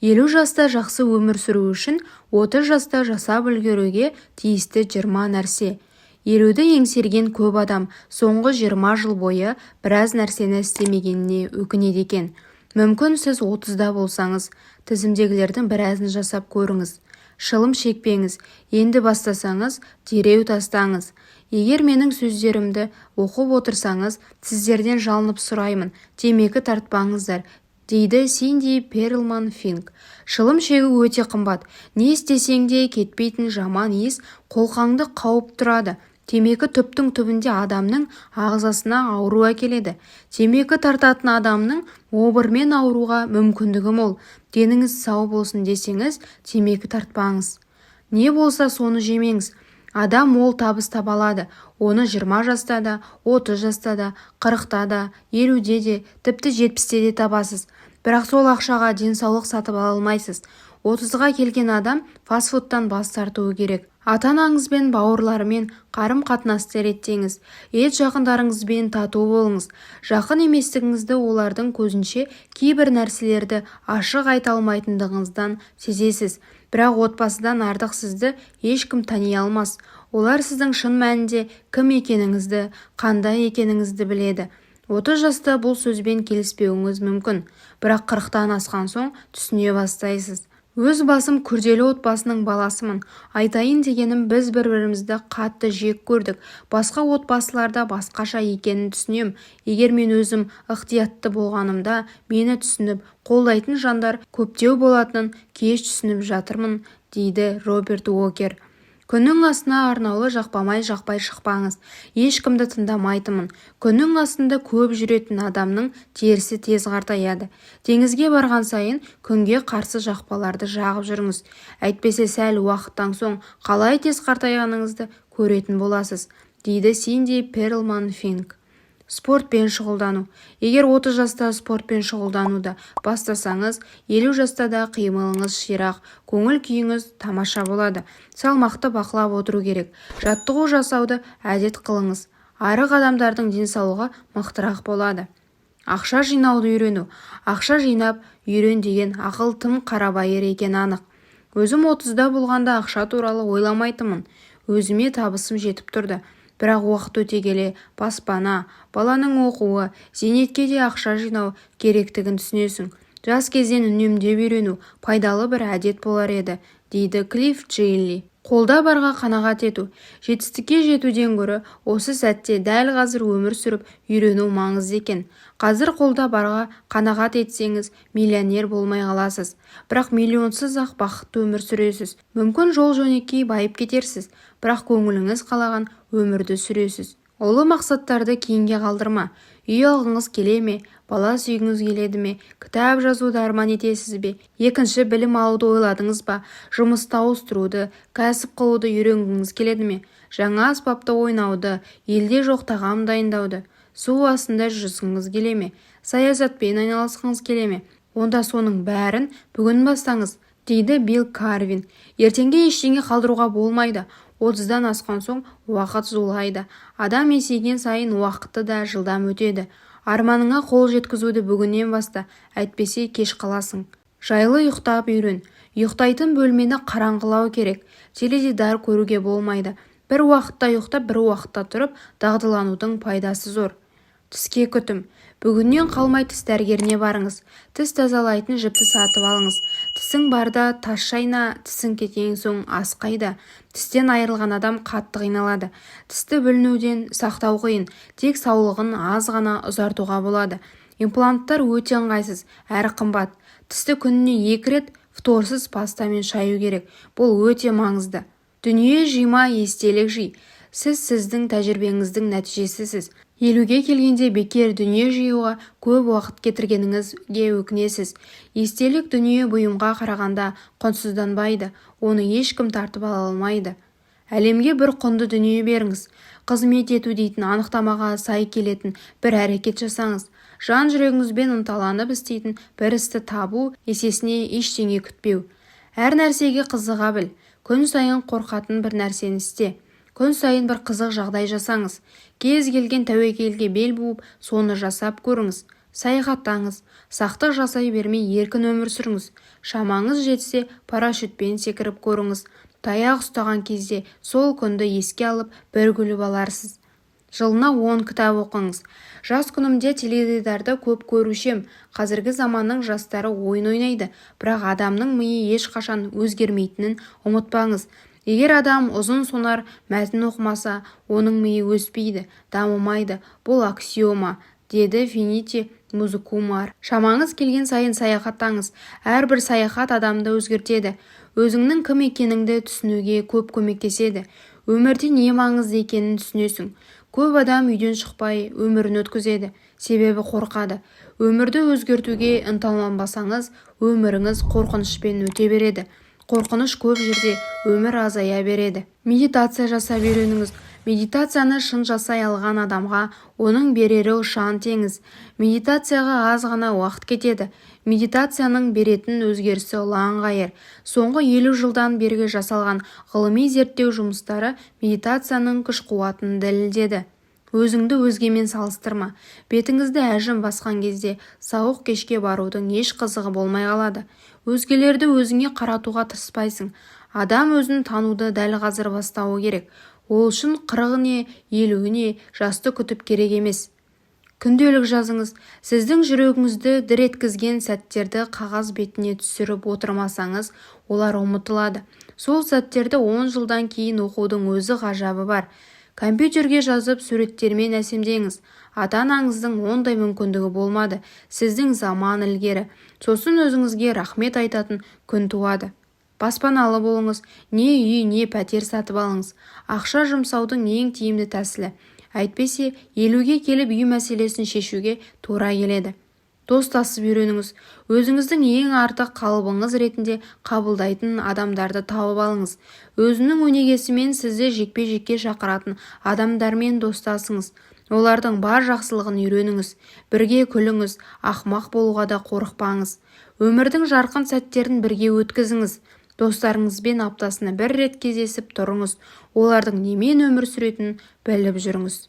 50 жаста жақсы өмір сүру үшін 30 жаста жасап үлгеруге тиісті 20 нәрсе. 50-ді еңсерген көп адам соңғы 20 жыл бойы біраз нәрсені істемегеніне өкінеді екен. Мүмкін сіз 30-да болсаңыз, тізімдегілердің біразын жасап көріңіз. Шылым шекпеңіз, енді бастасаңыз, дереу тастаңыз. Егер менің сөздерімді оқып отырсаңыз, сіздерден жалынып сұраймын, темекі тартпаңыздар, дейді Синди Перлман Финк. Шылым шегу өте қымбат. Не істесең де кетпейтін жаман иіс қолқаңды қауып тұрады. Темекі түптің түбінде адамның ағзасына ауру әкеледі. Темекі тартатын адамның обырмен ауруға мүмкіндігі мол. Деніңіз сау болсын десеңіз, темекі тартпаңыз. Не болса соны жемеңіз. Адам мол табыс таба алады. Оны 20 жаста да, 30 жаста да, 40-та да, 50-де де, тіпті 70-те де табасыз. Бірақ сол ақшаға денсаулық сатып ала алмайсыз. 30-ға келген адам фастфудтан бас тартуы керек. Ата-анаңызбен, бауырларымен қарым-қатынасты реттеңіз. Ет жақындарыңызбен тату болыңыз. Жақын еместігіңізді олардың көзінше кейбір нәрселерді ашық айта алмайтындығыңыздан сезесіз. Бірақ отбасыдан артық сізді ешкім тани алмас. Олар сіздің шын мәнінде кім екеніңізді, қандай екеніңізді біледі. 30 жаста бұл сөзбен келіспеуіңіз мүмкін, бірақ 40-тан асқан соң түсіне бастайсыз. Өз басым күрделі отбасының баласымын. Айтайын дегенім, біз бір-бірімізді қатты жек көрдік. Басқа отбасыларда басқаша екенін түсінем. Егер мен өзім ықтиятты болғанымда, мені түсініп, қолдайтын жандар көптеу болатынын кеш түсініп жатырмын, дейді Роберт Уокер. Күннің астына арнаулы жақпай шықпаңыз. Ешкімді тыңдамайтынмын. Күннің астында көп жүретін адамның терісі тез қартаяды. Теңізге барған сайын күнге қарсы жақпаларды жағып жүріңіз. Әйтпесе сәл уақыттан соң қалай тез қартайғаныңызды көретін боласыз, дейді Синди Перлман Финк. Спортпен шұғылдану. Егер 30 жаста спортпен шұғылдануды бастасаңыз, 50 жаста да қимылыңыз ширақ, көңіл күйіңіз тамаша болады. Салмақты бақылап отыру керек. Жаттығу жасауды әдет қылыңыз. Арық адамдардың денсаулығы мықтырақ болады. Ақша жинауды үйрену. Ақша жинап үйрен деген ақыл тым қарабайыр екен анық. Өзім 30-да болғанда ақша туралы ойламайтынмын. Өзіме табысым жетіп тұрды. Бірақ уақыт өте келе баспана, баланың оқуы, зейнетке де ақша жинау керектігін түсінесің. Жас кезден үнемдеп үйрену пайдалы бір әдет болар еді, дейді Клифф Джилли. Қолда барға қанағат ету. Жетістікке жетуден гөрі осы сәтте дәл қазір өмір сүріп үйрену маңызды екен. Қазір қолда барға қанағат етсеңіз, миллионер болмай қаласыз. Бірақ миллионсыз ақ бақытты өмір сүресіз. Мүмкін жол жөнекей байып кетерсіз, бірақ көңіліңіз қалаған өмірді сүресіз. Ұлы мақсаттарды кейінге қалдырма. Үй алғыңыз келе ме? Бала сүйгіңіз келеді ме? Кітап жазуды арман етесіз бе? Екінші білім алуды ойладыңыз ба? Жұмысты ауыстыруды, кәсіп қылуды үйренгіңіз келеді ме? Жаңа аспапта ойнауды, елде жоқ тағам дайындауды, су астында жүзгіңіз келе ме? Саясатпен айналысқыңыз келе ме? Онда соның бәрін бүгін бастаңыз, дейді Билл Карвин. Ертеңге ештеңе қалдыруға болмайды. 30-дан асқан соң уақыт зулайды. Адам есейген сайын уақыты да жылдам өтеді. Арманыңа қол жеткізуді бүгіннен баста, әйтпесе кеш қаласың. Жайлы ұйықтап үйрен. Ұйықтайтын бөлмені қараңғылау керек. Теледидар көруге болмайды. Бір уақытта ұйықтап, бір уақытта тұрып, дағдыланудың пайдасы зор. Тіске күтім. Бүгіннен қалмай тіс дәрігеріне барыңыз. Тіс тазалайтын жіпті сатып алыңыз. Тісің барда тас шайна, тісің кеткен соң ас қайда. Тістен айырылған адам қатты қиналады. Тісті бүлінуден сақтау қиын. Тек саулығын аз ғана ұзартуға болады. Импланттар өте ыңғайсыз, әрі қымбат. Тісті күніне 2 рет фторсыз пастамен шаю керек. Бұл өте маңызды. Дүние жима, естелік жи. Сіздің тәжірибеңіздің нәтижесісіз. 50-ге келгенде бекер дүние жиюға көп уақыт кетіргеніңізге өкінесіз. Естелік дүние бұйымға қарағанда құнсызданбайды, оны ешкім тартып ала алмайды. Әлемге бір құнды дүние беріңіз. Қызмет ету дейтін анықтамаға сай келетін бір әрекет жасаңыз. Жан жүрегіңізбен ынталанып істейтін бір істі табу, есесіне ештеңе күтпеу. Әр нәрсеге қызыға біл. Күн сайын қорқатын бір нәрсені істе. Күн сайын бір қызық жағдай жасаңыз. Кез келген тәуекелге бел буып, соны жасап көріңіз. Саяхаттаңыз, сақтық жасай бермей еркін өмір сүріңіз. Шамаңыз жетсе, парашютпен секіріп көріңіз. Таяқ ұстаған кезде сол күнді еске алып, бір күліп аларсыз. Жылына 10 кітап оқыңыз. Жас күнімде теледидарды көп көрушем. Қазіргі заманның жастары ойын ойнайды, бірақ адамның миы ешқашан өзгермейтінін ұмытпаңыз. Егер адам ұзын сонар мәтін оқымаса, оның миы өспейді, дамымайды. Бұл аксиома, деді Винити Музыкумар. Шамаңыз келген сайын саяхаттаңыз. Әрбір саяхат адамды өзгертеді. Өзіңнің кім екеніңді түсінуге көп көмектеседі. Өмірде не маңызды екенін түсінесің. Көп адам үйден шықпай өмірін өткізеді, себебі қорқады. Өмірді өзгертуге ынталанбасаңыз, өміріңіз қорқынышпен өте береді. Қорқыныш көп жерде өмір азая береді. Медитация жасап үйреніңіз. Медитацияны шын жасай алған адамға оның берері ұшан теңіз. Медитацияға аз ғана уақыт кетеді. Медитацияның беретін өзгерісі ұлан ғайыр. Соңғы 50 жылдан бергі жасалған ғылыми зерттеу жұмыстары медитацияның күш-қуатын дәлелдеді. Өзіңді өзгемен салыстырма. Бетіңізді әжім басқан кезде сауық кешке барудың еш қызығы болмай қалады. Өзгелерді өзіңе қаратуға тырыспайсың. Адам өзін тануды дәл қазір бастауы керек. Ол үшін 40-не, 50-не жасты күтіп керек емес. Күнделік жазыңыз. Сіздің жүрегіңізді дір еткізген сәттерді қағаз бетіне түсіріп отырмасаңыз, олар ұмытылады. Сол сәттерді 10 жылдан кейін оқудың өзі ғажабы бар. Компьютерге жазып суреттермен әсемдеңіз. Ата-анаңыздың ондай мүмкіндігі болмады. Сіздің заман ілгері. Сосын өзіңізге рахмет айтатын күн туады. Баспаналы болыңыз. Не үй, не пәтер сатып алыңыз. Ақша жұмсаудың ең тиімді тәсілі. Әйтпесе, 50-ге келіп үй мәселесін шешуге тура келеді. Достасып үйреніңіз. Өзіңіздің ең артық қалыбыңыз ретінде қабылдайтын адамдарды тауып алыңыз. Өзінің өнегесімен сізді жекпе-жекке шақыратын адамдармен достасыңыз. Олардың бар жақсылығын үйреніңіз. Бірге күліңіз, ақымақ болуға да қорықпаңыз. Өмірдің жарқын сәттерін бірге өткізіңіз. Достарыңызбен аптасына 1 рет кездесіп тұрыңыз. Олардың немен өмір сүретінін біліп жүріңіз.